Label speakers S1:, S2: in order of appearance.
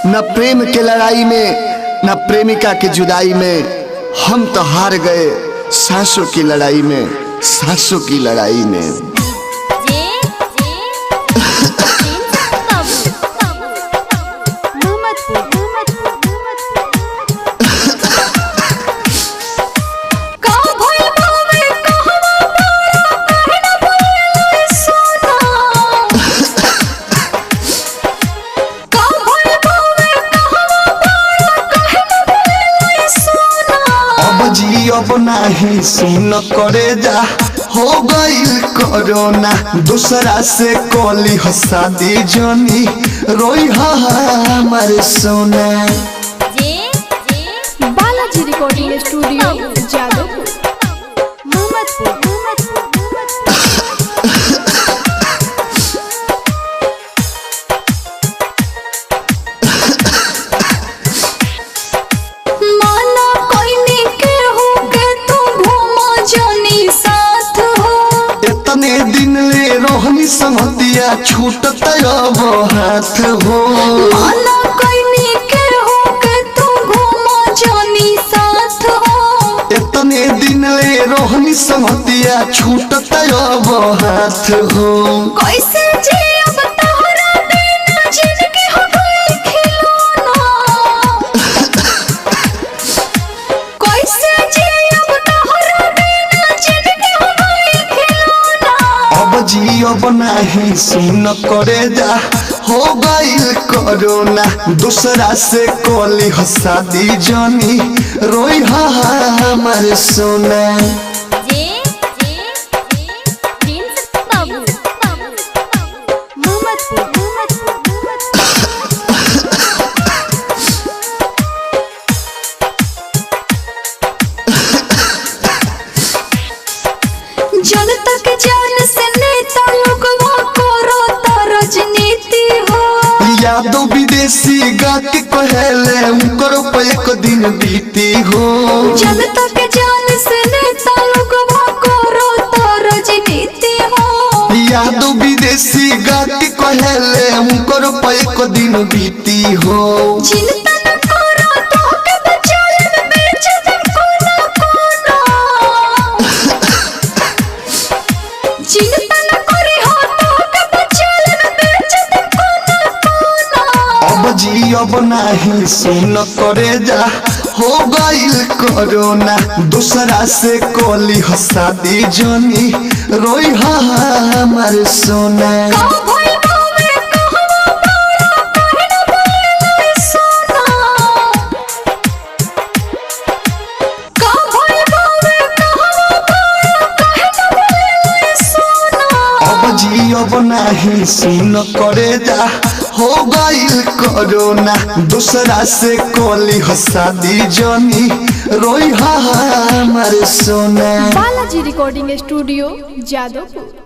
S1: न प्रेम के लड़ाई में न प्रेमिका की जुदाई में हम तो हार गए सांसों की लड़ाई में, सांसों की लड़ाई में। अब नहीं सुन करे जा हो गई कोरोना, दूसरा से कोली शादी जनी रोई हमारे सोना।
S2: बालाजी रिकॉर्डिंग स्टूडियो जादवपुर
S1: रोहनी समतिया छूटत अब हाथ हो,
S2: माना कोई के हो के तू घूमा जानी साथ हो।
S1: इतने दिन ले रोहनी समतिया छूटत अब हाथ हो।
S2: कैसे जी अब तोहरा बिना जिंदगी हो गई खिलौना, कैसे जी अब तोहरा बिना जिंदगी हो गई खिलौना।
S1: अब जियो नहीं सुन करे जा हो गई कोरोना, दूसरा से कोली शादी जनी रोई हमारे सोना।
S2: जनता के जान से नेता लोगवा करो तो राजनीति हो,
S1: यादों विदेशी गा के कहले उनको पे एक दिन बीती हो।
S2: जनता के जान से नेता लोगवा करो तो राजनीति हो,
S1: यादों विदेशी गा के कहले उनको पे एक दिन बीती हो।
S2: चिंता न करो तो के बचाले बेच दे कोना कोना, चिंता न करी हो तो के बचाले बेच दे कोना कोना।
S1: अब जियो नहीं सुन करे जा हो गई कोरोना, दूसरा से कोली शादी जनी रोई हमारे सोना। अब नहीं सुन करे जा हो गई कोरोना, दूसरा से कोली शादी जनी रोई हमारे सोना।
S2: Balaji recording studio Jadavpur.